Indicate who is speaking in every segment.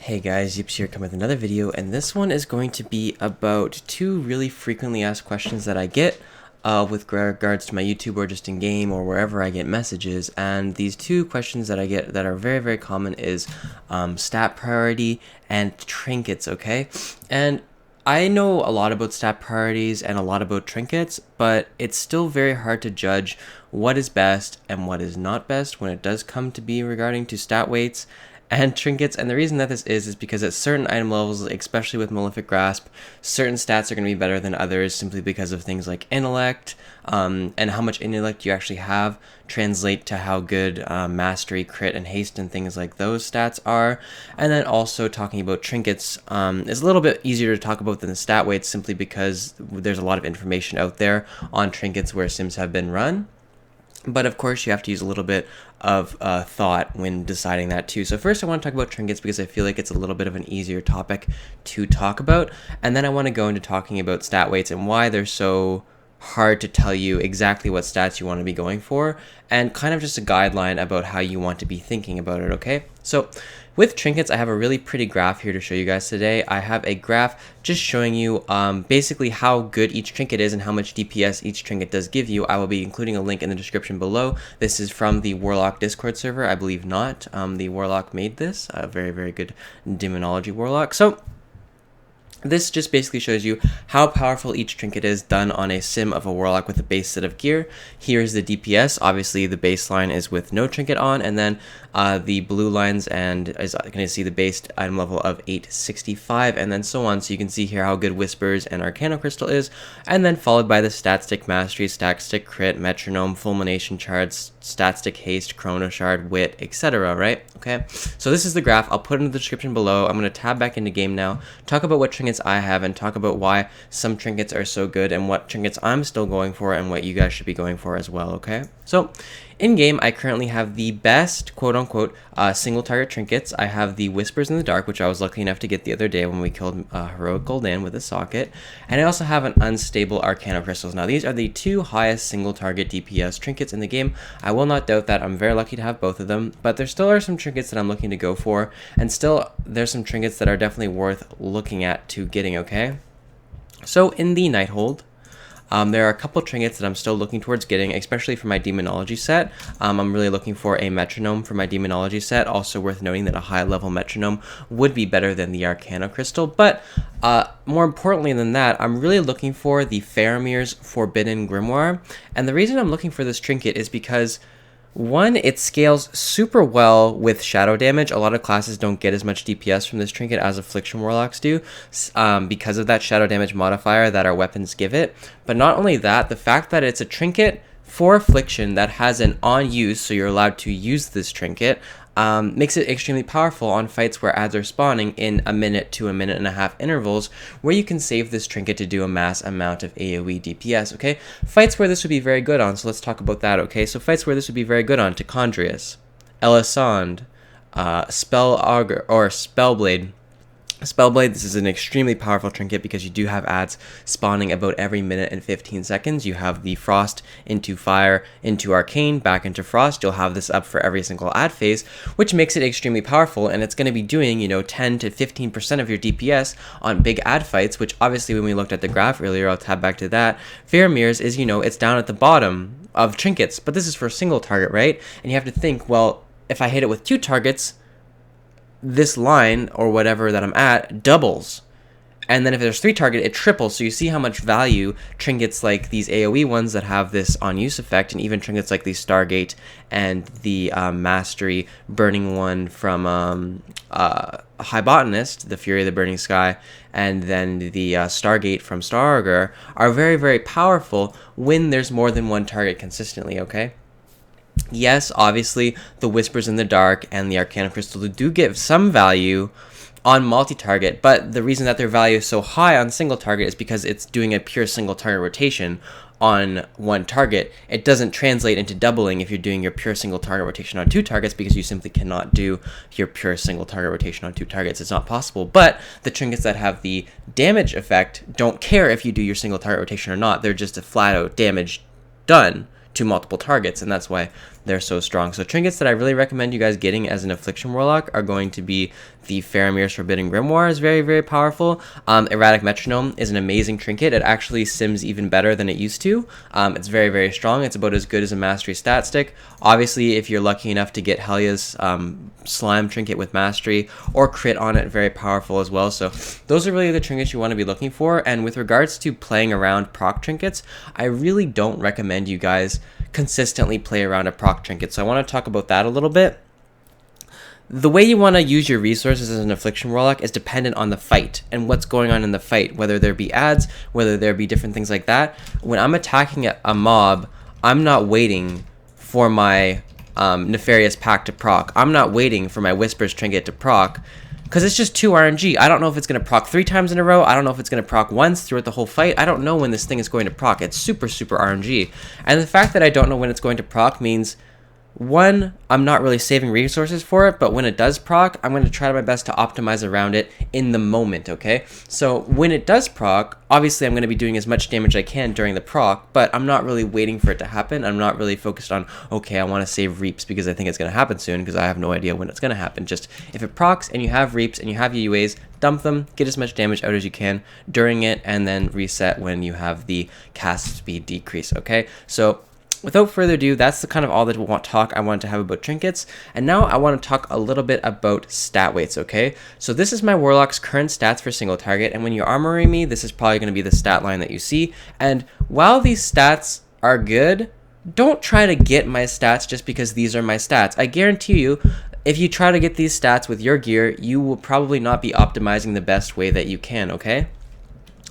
Speaker 1: Hey guys, Yips here coming with another video, and this one is going to be about two really frequently asked questions that I get with regards to my YouTube or just in game or wherever I get messages. And these two questions that I get that are very, very common is stat priority and trinkets, okay? And I know a lot about stat priorities and a lot about trinkets, but it's still very hard to judge what is best and what is not best when it does come to be regarding to stat weights and trinkets. And the reason that this is because at certain item levels, especially with Malefic Grasp, certain stats are going to be better than others simply because of things like intellect, and how much intellect you actually have translate to how good mastery, crit, and haste and things like those stats are. And then also talking about trinkets is a little bit easier to talk about than the stat weights simply because there's a lot of information out there on trinkets where sims have been run. But of course, you have to use a little bit of thought when deciding that too. So first I want to talk about trinkets because I feel like it's a little bit of an easier topic to talk about. And then I want to go into talking about stat weights and why they're so hard to tell you exactly what stats you want to be going for, and kind of just a guideline about how you want to be thinking about it, okay? So with trinkets, I have a really pretty graph here to show you guys today. I have a graph just showing you basically how good each trinket is and how much DPS each trinket does give you. I will be including a link in the description below. This is from the Warlock Discord server. I believe not. The Warlock made this. A very, very good demonology Warlock. So this just basically shows you how powerful each trinket is done on a sim of a Warlock with a base set of gear. Here's the DPS. Obviously, the baseline is with no trinket on, and then the blue lines and is going to see the base item level of 865, and then so on. So you can see here how good Whispers and Arcana Crystal is, and then followed by the Stat Stick Mastery, Stack Stick Crit, Metronome, Fulmination Shards, Stat Stick Haste, Chrono Shard, Wit, etc. Right? Okay. So this is the graph. I'll put it in the description below. I'm going to tab back into game now, talk about what trinkets I have, and talk about why some trinkets are so good and what trinkets I'm still going for and what you guys should be going for as well, okay? So in game, I currently have the best quote-unquote single target trinkets. I have the Whispers in the Dark, which I was lucky enough to get the other day when we killed Heroic Gul'dan with a socket, and I also have an unstable Arcana Crystals. Now these are the two highest single target DPS trinkets in the game. I will not doubt that. I'm very lucky to have both of them, but there still are some trinkets that I'm looking to go for, and still there's some trinkets that are definitely worth looking at to getting, okay? So in the Nighthold, there are a couple trinkets that I'm still looking towards getting, especially for my Demonology set. I'm really looking for a Metronome for my Demonology set. Also worth noting that a high-level Metronome would be better than the Arcana Crystal. But more importantly than that, I'm really looking for the Faramir's Forbidden Grimoire. And the reason I'm looking for this trinket is because one, it scales super well with shadow damage. A lot of classes don't get as much DPS from this trinket as Affliction Warlocks do because of that shadow damage modifier that our weapons give it. But not only that, the fact that it's a trinket for Affliction that has an on use, so you're allowed to use this trinket, makes it extremely powerful on fights where adds are spawning in a minute to a minute and a half intervals, where you can save this trinket to do a mass amount of AoE DPS, okay? Fights where this would be very good on, so let's talk about that, okay? So fights where this would be very good on: Tichondrius, Elisande, Spell Augur, or Spellblade. Spellblade, this is an extremely powerful trinket because you do have adds spawning about every minute and 15 seconds. You have the Frost into Fire into Arcane, back into Frost. You'll have this up for every single add phase, which makes it extremely powerful, and it's going to be doing, 10 to 15% of your DPS on big add fights, which obviously when we looked at the graph earlier, I'll tab back to that, Faramir's is, it's down at the bottom of trinkets, but this is for a single target, right? And you have to think, well, if I hit it with two targets, this line or whatever that I'm at doubles, and then if there's three target, it triples. So you see how much value trinkets like these AoE ones that have this on use effect, and even trinkets like the Stargate and the Mastery Burning one from High Botanist, the Fury of the Burning Sky, and then the Stargate from Star Augur are very, very powerful when there's more than one target consistently, okay? Yes, obviously, the Whispers in the Dark and the Arcana Crystal do give some value on multi-target, but the reason that their value is so high on single target is because it's doing a pure single target rotation on one target. It doesn't translate into doubling if you're doing your pure single target rotation on two targets, because you simply cannot do your pure single target rotation on two targets. It's not possible. But the trinkets that have the damage effect don't care if you do your single target rotation or not. They're just a flat-out damage done to multiple targets, and that's why they're so strong. So trinkets that I really recommend you guys getting as an Affliction Warlock are going to be the Faramir's Forbidden Grimoire is very, very powerful. Erratic Metronome is an amazing trinket. It actually sims even better than it used to. It's very, very strong. It's about as good as a Mastery stat stick. Obviously, if you're lucky enough to get Helya's Slime trinket with Mastery or crit on it, very powerful as well. So those are really the trinkets you want to be looking for. And with regards to playing around proc trinkets, I really don't recommend you guys consistently play around a proc trinket. So I want to talk about that a little bit. The way you want to use your resources as an Affliction Warlock is dependent on the fight and what's going on in the fight, whether there be ads, whether there be different things like that. When I'm attacking a mob, I'm not waiting for my Nefarious Pact to proc. I'm not waiting for my Whispers trinket to proc, because it's just 2 RNG. I don't know if it's going to proc 3 times in a row. I don't know if it's going to proc once throughout the whole fight. I don't know when this thing is going to proc. It's super, super RNG. And the fact that I don't know when it's going to proc means, one, I'm not really saving resources for it, but when it does proc, I'm going to try my best to optimize around it in the moment, okay? So when it does proc, obviously I'm going to be doing as much damage as I can during the proc, but I'm not really waiting for it to happen. I'm not really focused on, okay, I want to save reaps because I think it's going to happen soon, because I have no idea when it's going to happen. Just if it procs and you have reaps and you have UAs, dump them, get as much damage out as you can during it, and then reset when you have the cast speed decrease, okay? So without further ado, that's the kind of all that I wanted to have about trinkets. And now I want to talk a little bit about stat weights, okay? So this is my Warlock's current stats for single target, and when you're armoring me, this is probably going to be the stat line that you see. And while these stats are good, don't try to get my stats just because these are my stats. I guarantee you, if you try to get these stats with your gear, you will probably not be optimizing the best way that you can, okay?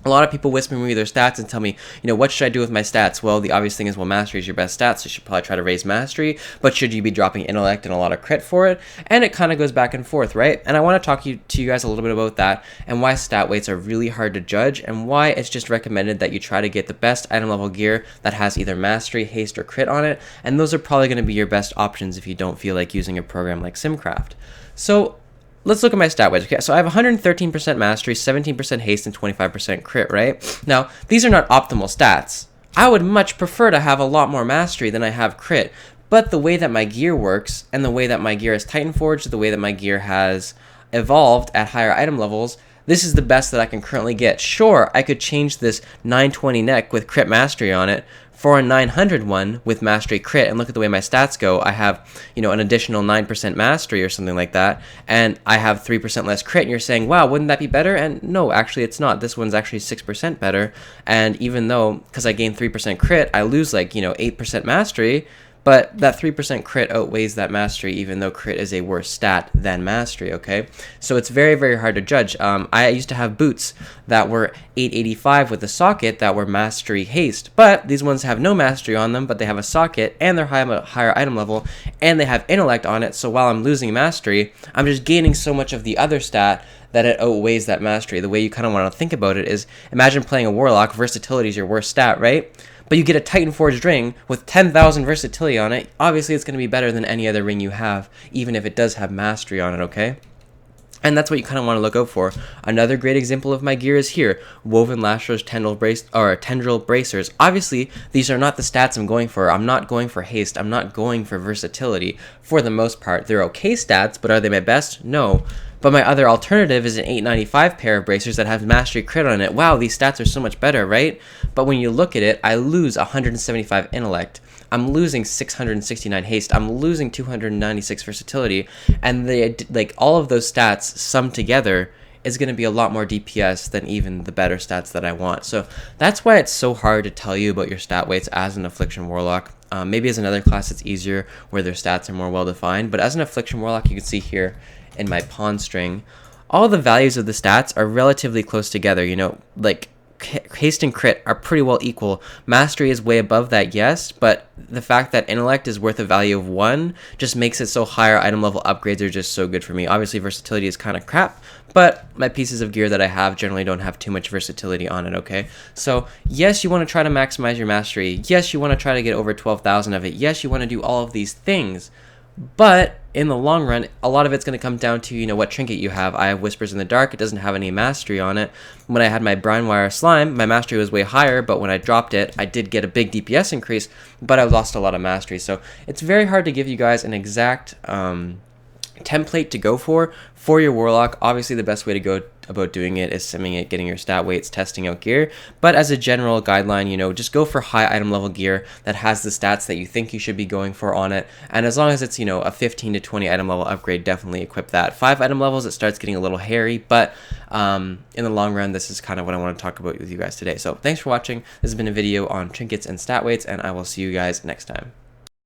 Speaker 1: A lot of people whisper me their stats and tell me, you know, what should I do with my stats? Well, the obvious thing is, well, Mastery is your best stats, so you should probably try to raise Mastery, but should you be dropping Intellect and a lot of crit for it? And it kind of goes back and forth, right? And I want to talk to you guys a little bit about that, and why stat weights are really hard to judge, and why it's just recommended that you try to get the best item level gear that has either Mastery, Haste, or crit on it, and those are probably going to be your best options if you don't feel like using a program like Simcraft. So let's look at my stat weights. Okay, so I have 113% Mastery, 17% Haste, and 25% crit, right? Now, these are not optimal stats. I would much prefer to have a lot more Mastery than I have crit, but the way that my gear works, and the way that my gear is Titan Forged, the way that my gear has evolved at higher item levels, this is the best that I can currently get. Sure, I could change this 920 neck with crit Mastery on it for a 900 one with Mastery crit, and look at the way my stats go. I have, you know, an additional 9% Mastery or something like that, and I have 3% less crit, and you're saying, wow, wouldn't that be better? And no, actually it's not. This one's actually 6% better, and even though, because I gain 3% crit, I lose like, you know, 8% Mastery, but that 3% crit outweighs that Mastery, even though crit is a worse stat than Mastery, okay? So it's very, very hard to judge. I used to have boots that were 885 with a socket that were Mastery Haste, but these ones have no Mastery on them, but they have a socket, and they're higher item level, and they have Intellect on it, so while I'm losing Mastery, I'm just gaining so much of the other stat that it outweighs that Mastery. The way you kind of want to think about it is, imagine playing a Warlock, versatility is your worst stat, right? But you get a Titan Forged ring with 10,000 versatility on it, obviously it's going to be better than any other ring you have, even if it does have Mastery on it, okay? And that's what you kind of want to look out for. Another great example of my gear is here, Woven Lasher's Tendril Bracers. Obviously, these are not the stats I'm going for. I'm not going for Haste. I'm not going for versatility. For the most part, they're okay stats, but are they my best? No. But my other alternative is an 895 pair of bracers that have Mastery crit on it. Wow, these stats are so much better, right? But when you look at it, I lose 175 Intellect. I'm losing 669 Haste. I'm losing 296 versatility. And like all of those stats summed together is going to be a lot more DPS than even the better stats that I want. So that's why it's so hard to tell you about your stat weights as an Affliction Warlock. Maybe as another class it's easier where their stats are more well defined. But as an Affliction Warlock, you can see here in my pawn string, all the values of the stats are relatively close together. You know, like Haste and crit are pretty well equal. Mastery is way above that, yes, but the fact that Intellect is worth a value of 1 just makes it so higher item level upgrades are just so good for me. Obviously, versatility is kind of crap, but my pieces of gear that I have generally don't have too much versatility on it, okay? So, yes, you want to try to maximize your Mastery. Yes, you want to try to get over 12,000 of it. Yes, you want to do all of these things, but in the long run, a lot of it's going to come down to, you know, what trinket you have. I have Whispers in the Dark. It doesn't have any mastery on it. When I had my Brinewire Slime, my mastery was way higher, but when I dropped it, I did get a big DPS increase, but I lost a lot of mastery. So it's very hard to give you guys an exact template to go for your Warlock. Obviously, the best way to go about doing it is simming it, getting your stat weights, testing out gear. But as a general guideline, you know, just go for high item level gear that has the stats that you think you should be going for on it. And as long as it's, you know, a 15 to 20 item level upgrade, definitely equip that. 5 item levels, it starts getting a little hairy, but in the long run, this is kind of what I want to talk about with you guys today. So thanks for watching. This has been a video on trinkets and stat weights, and I will see you guys next time.